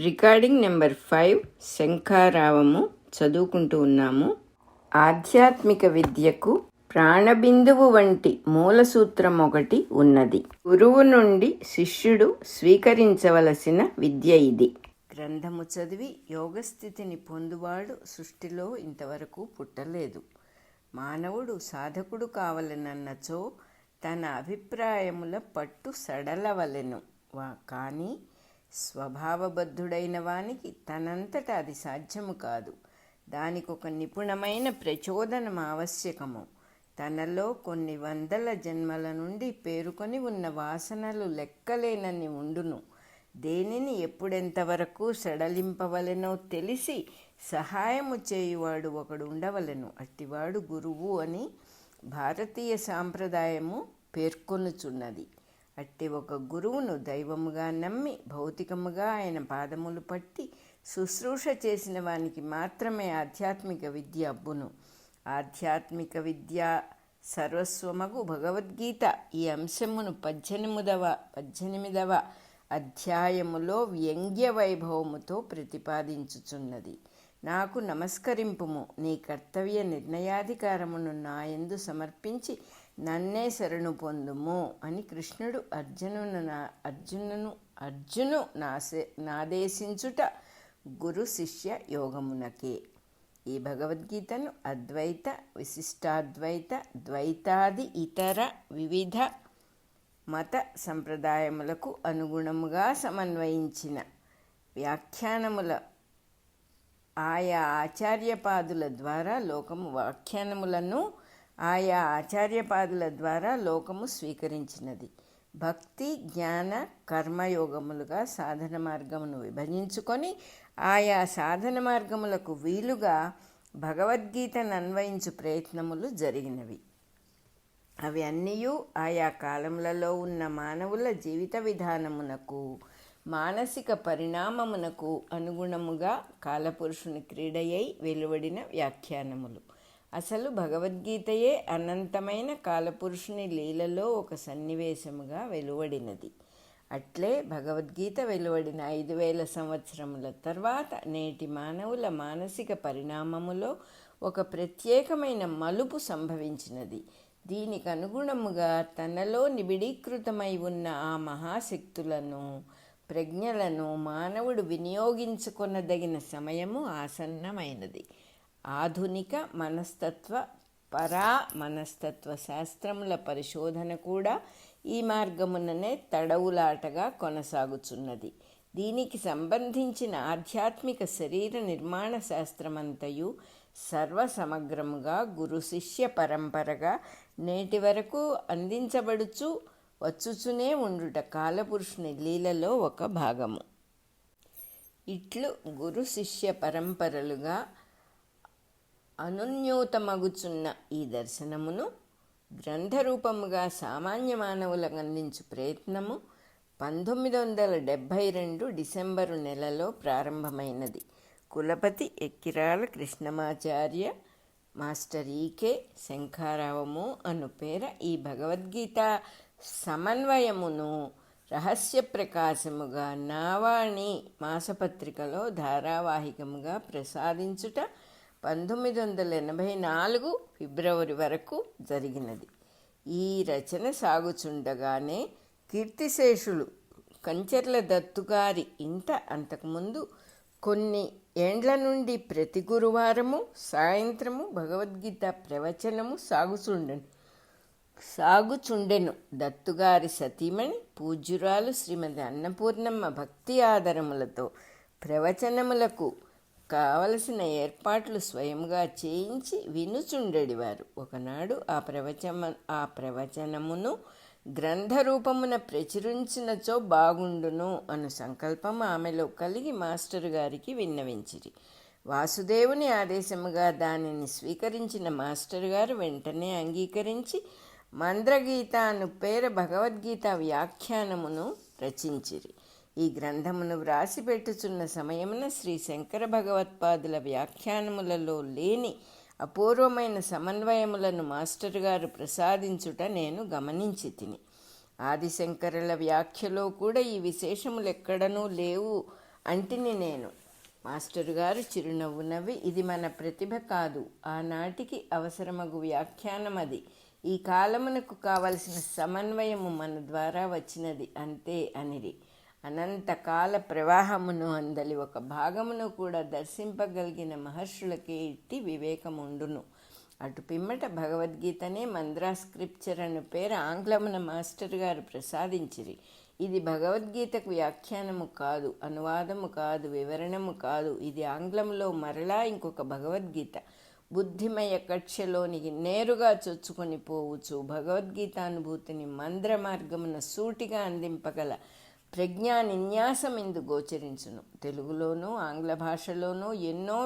Recording number 5 శంఖారావము చదువుకుంటూ ఉన్నాము. ఆధ్యాత్మిక విద్యకు ప్రాణబిందువు వంటి మూల సూత్రం ఒకటి ఉన్నది. గురువు నుండి శిష్యుడు స్వీకరించవలసిన విద్య ఇది. గ్రంథము చదివి యోగస్థితిని పొందువాడు సృష్టిలో ఇంతవరకు పుట్టలేదు. మానవుడు సాధకుడు కావలనన్నచో తన అభిప్రాయముల పట్టు సడలవలెను. కానీ స్వభావబద్ధుడైన వానికి తనంతట అది సాధ్యము కాదు. దానికొక నిపుణమైన ప్రచోదనం ఆవశ్యకము. తనలో కొన్ని వందల జన్మల నుండి పేరుకొని ఉన్న వాసనలు లెక్కలేనన్ని ఉండును. దేనిని ఎప్పుడెంతవరకు సడలింపవలెనో తెలిసి సహాయము చేయువాడు ఒకడు ఉండవలెను. అట్టివాడు గురువు అని భారతీయ సాంప్రదాయము పేర్కొనుచున్నది. అట్టి ఒక గురువును దైవముగా నమ్మి భౌతికముగా ఆయన పాదములు పట్టి శుశ్రూష చేసిన వానికి మాత్రమే ఆధ్యాత్మిక విద్య అబ్బును. ఆధ్యాత్మిక విద్య సర్వస్వమగు భగవద్గీత ఈ అంశమును 18వ అధ్యాయములో వ్యంగ్య వైభవముతో ప్రతిపాదించుచున్నది. నాకు నమస్కరింపుము, నీ కర్తవ్య నిర్ణయాధికారమును నాయందు సమర్పించి నన్నే శరణు పొందుము అని కృష్ణుడు అర్జును నాదేశించుట గురు శిష్య యోగమునకే. ఈ భగవద్గీతను అద్వైత, విశిష్టాద్వైత, ద్వైతాది ఇతర వివిధ మత సంప్రదాయములకు అనుగుణముగా సమన్వయించిన వ్యాఖ్యానముల ఆయా ఆచార్యపాదుల ద్వారా లోకము స్వీకరించినది. భక్తి, జ్ఞాన, కర్మయోగములుగా సాధన మార్గమును విభజించుకొని ఆయా సాధన మార్గములకు వీలుగా భగవద్గీతను అన్వయించు ప్రయత్నములు జరిగినవి. అవి అన్నీయూ ఆయా కాలములలో ఉన్న మానవుల జీవిత విధానమునకు, మానసిక పరిణామమునకు అనుగుణముగా కాలపురుషుని క్రీడయై వెలువడిన వ్యాఖ్యానములు. అసలు భగవద్గీతయే అనంతమైన కాలపురుషుని లీలలో ఒక సన్నివేశముగా వెలువడినది. అట్లే భగవద్గీత వెలువడిన 5000 సంవత్సరముల తర్వాత నేటి మానవుల మానసిక పరిణామములో ఒక ప్రత్యేకమైన మలుపు సంభవించినది. దీనికి అనుగుణముగా తనలో నిబిడీకృతమై ఉన్న ఆ మహాశక్తులను, ప్రజ్ఞలను మానవుడు వినియోగించుకొనదగిన సమయము ఆసన్నమైనది. ఆధునిక మనస్తత్వ శాస్త్రముల పరిశోధన కూడా ఈ మార్గముననే తడవులాటగా కొనసాగుచున్నది. దీనికి సంబంధించిన ఆధ్యాత్మిక శరీర నిర్మాణ శాస్త్రమంతయు సర్వసమగ్రముగా గురు శిష్య పరంపరగా నేటి వరకు వచ్చుచునే ఉండుట కాలపురుషుని లీలలో ఒక భాగము. ఇట్లు గురు శిష్య పరంపరలుగా అనున్యూతమగుచున్న ఈ దర్శనమును గ్రంథరూపముగా సామాన్య మానవులకు అందించు ప్రయత్నము 1972 డిసెంబరు నెలలో ప్రారంభమైనది. కులపతి ఎక్కిరాల కృష్ణమాచార్య మాస్టర్ ఈకే శంఖారావము అను పేర ఈ భగవద్గీత సమన్వయమును రహస్య ప్రకాశముగా నావాణి మాసపత్రికలో ధారావాహికముగా ప్రసాదించుట 1984 ఫిబ్రవరి వరకు జరిగినది. ఈ రచన సాగుచుండగానే కీర్తిశేషులు కంచెర్ల దత్తుగారి ఇంట అంతకుముందు కొన్ని ఏండ్ల నుండి ప్రతి గురువారము సాయంత్రము భగవద్గీత ప్రవచనము సాగుచుండెను. దత్తుగారి సతీమణి పూజ్యురాలు శ్రీమతి అన్నపూర్ణమ్మ భక్తి ఆదరములతో ప్రవచనములకు కావలసిన ఏర్పాట్లు స్వయంగా చేయించి వినుచుండెడివారు. ఒకనాడు ఆ ప్రవచనమును గ్రంథరూపమున ప్రచురించినచో బాగుండును అను సంకల్పం ఆమెలో కలిగి మాస్టర్ గారికి విన్నవించిరి. వాసుదేవుని ఆదేశముగా దానిని స్వీకరించిన మాస్టర్ గారు వెంటనే అంగీకరించి మంద్రగీత అను పేర భగవద్గీత వ్యాఖ్యానమును రచించిరి. ఈ గ్రంథమును వ్రాసిపెట్టుచున్న సమయమున శ్రీ శంకర భగవత్పాదుల వ్యాఖ్యానములలో లేని అపూర్వమైన సమన్వయములను మాస్టర్ గారు ప్రసాదించుట నేను గమనించి తిని. ఆదిశంకరుల వ్యాఖ్యలో కూడా ఈ విశేషములు ఎక్కడనూ లేవు అంటిని నేను. మాస్టరు గారు చిరునవ్వు నవ్వి, ఇది మన ప్రతిభ కాదు, ఆనాటికి అవసరమగు వ్యాఖ్యానం అది. ఈ కాలమునకు కావలసిన సమన్వయము మన ద్వారా వచ్చినది అంతే అనిరి. అనంతకాల ప్రవాహమును అందలి ఒక భాగమును కూడా దర్శింపగలిగిన మహర్షులకే ఇట్టి వివేకముండును. అటు పిమ్మట భగవద్గీతనే మంద్రా స్క్రిప్చర్ అను పేరు ఆంగ్లమున మాస్టర్ గారు ప్రసాదించిరి. ఇది భగవద్గీతకు వ్యాఖ్యానము కాదు, అనువాదము కాదు, వివరణము కాదు. ఇది ఆంగ్లంలో మరలా ఇంకొక భగవద్గీత. బుద్ధిమయ కక్ష్యలోనికి నేరుగా చొచ్చుకొని పోవచ్చు భగవద్గీతానుభూతిని మంద్ర మార్గమున సూటిగా అందింపగల ప్రజ్ఞానిన్యాసం ఇందు గోచరించును. తెలుగులోనూ ఆంగ్ల భాషలోనూ ఎన్నో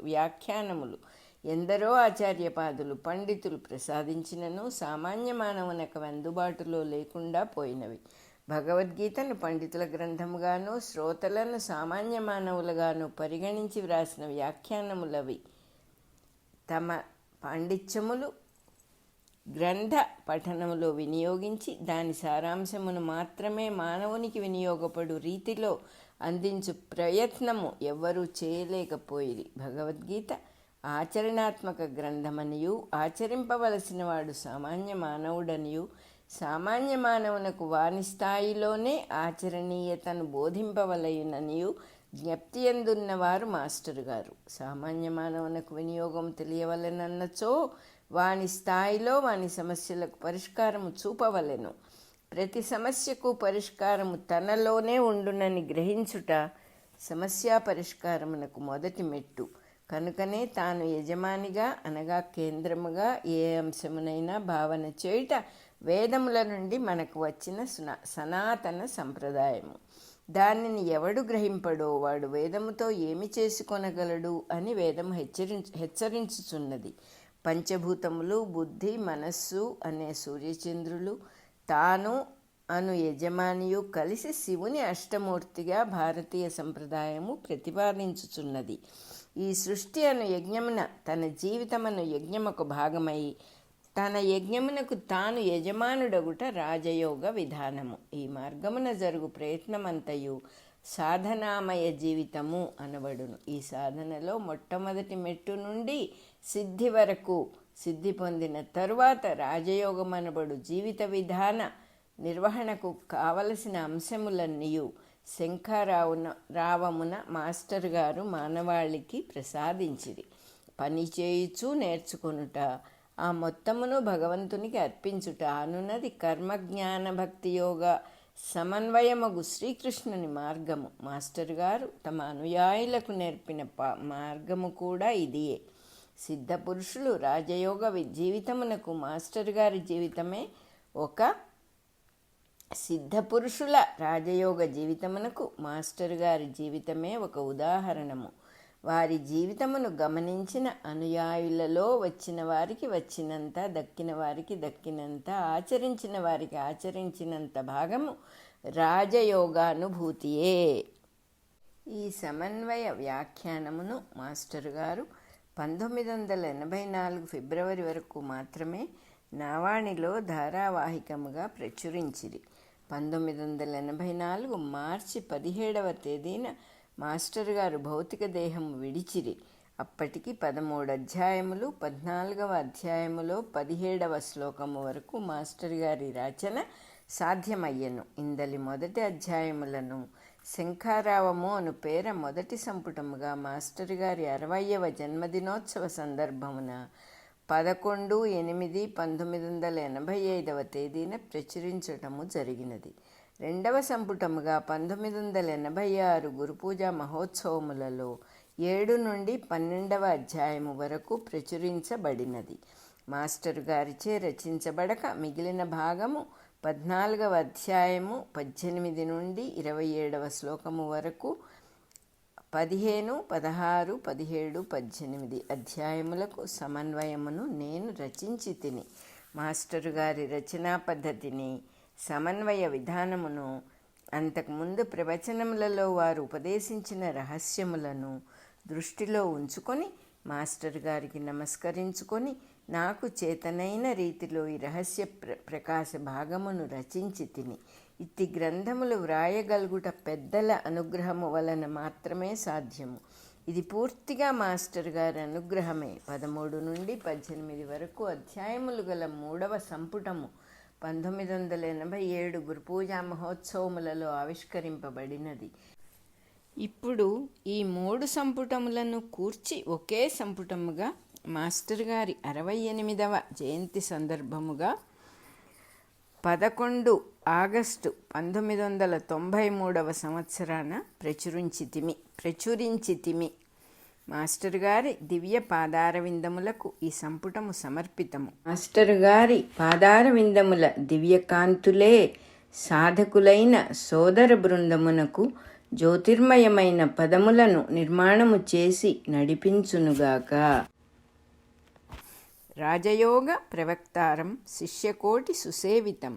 వ్యాఖ్యానములు ఎందరో ఆచార్యపాదులు పండితులు ప్రసాదించినను సామాన్య మానవునకు అందుబాటులో లేకుండా పోయినవి. భగవద్గీతను పండితుల గ్రంథముగాను, శ్రోతలను సామాన్య మానవులుగాను పరిగణించి వ్రాసిన వ్యాఖ్యానములవి. తమ పాండిత్యములు గ్రంథ పఠనములో వినియోగించి దాని సారాంశమును మాత్రమే మానవునికి వినియోగపడు రీతిలో అందించు ప్రయత్నము ఎవ్వరూ చేయలేకపోయిరి. భగవద్గీత ఆచరణాత్మక గ్రంథమనియు, ఆచరింపవలసిన వాడు సామాన్య మానవుడనియు, సామాన్య మానవునకు వాని స్థాయిలోనే ఆచరణీయతను బోధింపవలయుననియు జ్ఞప్తి ఎందున్నవారు మాస్టర్ గారు. సామాన్య మానవునకు వినియోగం తెలియవలెనన్నచో వాని స్థాయిలో వాని సమస్యలకు పరిష్కారము చూపవలెను. ప్రతి సమస్యకు పరిష్కారము తనలోనే ఉండునని గ్రహించుట సమస్యా పరిష్కారమునకు మొదటి మెట్టు. కనుకనే తాను యజమానిగా అనగా కేంద్రముగా ఏ అంశమునైనా భావన చేయుట వేదముల నుండి మనకు వచ్చిన సనాతన సంప్రదాయము. దానిని ఎవడు గ్రహింపడో వాడు వేదముతో ఏమి చేసుకొనగలడు అని వేదము హెచ్చరించుచున్నది. పంచభూతములు, బుద్ధి, మనస్సు అనే సూర్యచంద్రులు, తాను అను యజమానియు కలిసి శివుని అష్టమూర్తిగా భారతీయ సంప్రదాయము ప్రతిపాదించుచున్నది. ఈ సృష్టి అను యజ్ఞమున తన జీవితమను యజ్ఞముకు భాగమై తన యజ్ఞమునకు తాను యజమానుడగుట రాజయోగ విధానము. ఈ మార్గమున జరుగు ప్రయత్నమంతయు సాధనామయ జీవితము అనబడును. ఈ సాధనలో మొట్టమొదటి మెట్టు నుండి సిద్ధి వరకు, సిద్ధి పొందిన తరువాత రాజయోగం అనబడు జీవిత విధాన నిర్వహణకు కావలసిన అంశములన్నీయు శంఖారావమున మాస్టర్ గారు మానవాళికి ప్రసాదించిరి. పని చేయుచు నేర్చుకొనుట, ఆ మొత్తమును భగవంతునికి అర్పించుట అనున్నది కర్మజ్ఞాన భక్తి యోగ సమన్వయమగు శ్రీకృష్ణుని మార్గము. మాస్టర్ గారు తమ అనుయాయులకు నేర్పిన మార్గము కూడా ఇదియే. సిద్ధపురుషులు రాజయోగ జీవితమునకు మాస్టర్ గారి జీవితమే ఒక సిద్ధపురుషుల రాజయోగ జీవితమునకు మాస్టర్ గారి జీవితమే ఒక ఉదాహరణము. వారి జీవితమును గమనించిన అనుయాయులలో వచ్చిన వారికి వచ్చినంత, దక్కిన వారికి దక్కినంత, ఆచరించిన వారికి ఆచరించినంత భాగము రాజయోగానుభూతియే. ఈ సమన్వయ వ్యాఖ్యానమును మాస్టర్ గారు 1984 ఫిబ్రవరి వరకు మాత్రమే నావాణిలో ధారావాహికముగా ప్రచురించిరి. 1984 మార్చి 17వ తేదీన మాస్టర్ గారు భౌతిక దేహము విడిచిరి. అప్పటికి 13 అధ్యాయములు, 14వ అధ్యాయములో 17వ శ్లోకము వరకు మాస్టర్ గారి రచన సాధ్యమయ్యను. ఇందలి మొదటి అధ్యాయములను శంఖారావము అను పేర మొదటి సంపుటముగా మాస్టర్ గారి 60వ జన్మదినోత్సవ సందర్భమున 11/8/1985 తేదీన ప్రచురించటము జరిగినది. రెండవ సంపుటముగా 1986 గురుపూజా మహోత్సవములలో 7 నుండి 12వ అధ్యాయము వరకు ప్రచురించబడినది. మాస్టర్ గారిచే రచించబడక మిగిలిన భాగము 14వ అధ్యాయము 18 నుండి 27వ శ్లోకము వరకు 15, 16, 17, 18 అధ్యాయములకు సమన్వయమును నేను రచించి తిని. మాస్టర్ గారి రచనా పద్ధతిని, సమన్వయ విధానమును, అంతకుముందు ప్రవచనములలో వారు ఉపదేశించిన రహస్యములను దృష్టిలో ఉంచుకొని మాస్టర్ గారికి నమస్కరించుకొని నాకు చేతనైన రీతిలో ఈ రహస్య ప్రకాశ భాగమును రచించి తిని. ఇట్టి గ్రంథములు వ్రాయగలుగుట పెద్దల అనుగ్రహము వలన మాత్రమే సాధ్యము. ఇది పూర్తిగా మాస్టర్ గారి అనుగ్రహమే. 13 నుండి 18 వరకు అధ్యాయములు గల 3వ సంపుటము 1987 గురుపూజా మహోత్సవములలో ఆవిష్కరింపబడినది. ఇప్పుడు ఈ 3 సంపుటములను కూర్చి ఒకే సంపుటముగా మాస్టర్ గారి 68వ జయంతి సందర్భముగా 11 ఆగస్టు 1993 సంవత్సరాన ప్రచురించితిమి. మాస్టర్ గారి దివ్య పాదారవిందములకు ఈ సంపుటము సమర్పితము. మాస్టర్ గారి పాదారవిందముల దివ్యకాంతులే సాధకులైన సోదర బృందమునకు జ్యోతిర్మయమైన పదములను నిర్మాణము చేసి నడిపించునుగాక. రాజయోగ ప్రవక్తారం శిష్యకోటి సుసేవితం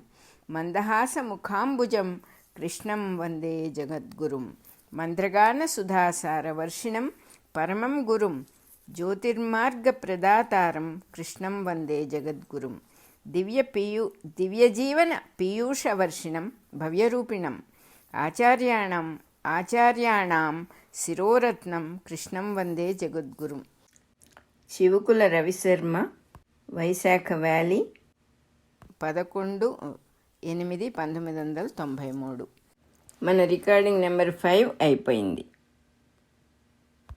మందహాస ముఖాంబుజం కృష్ణం వందే జగద్గురుం మంద్రగాన సుధాసార వర్షిణం పరమం గురుం జ్యోతిర్మార్గ ప్రదాతారం కృష్ణం వందే జగద్గురుం దివ్యజీవన పీయూషవర్షిణం భవ్యరూపిణం ఆచార్యాణం శిరోరత్నం కృష్ణం వందే జగద్గురుం. శివకుల రవిశర్మ, వైశాఖ వ్యాలీ, 11/8/1993. మన రికార్డింగ్ నెంబర్ 5 అయిపోయింది.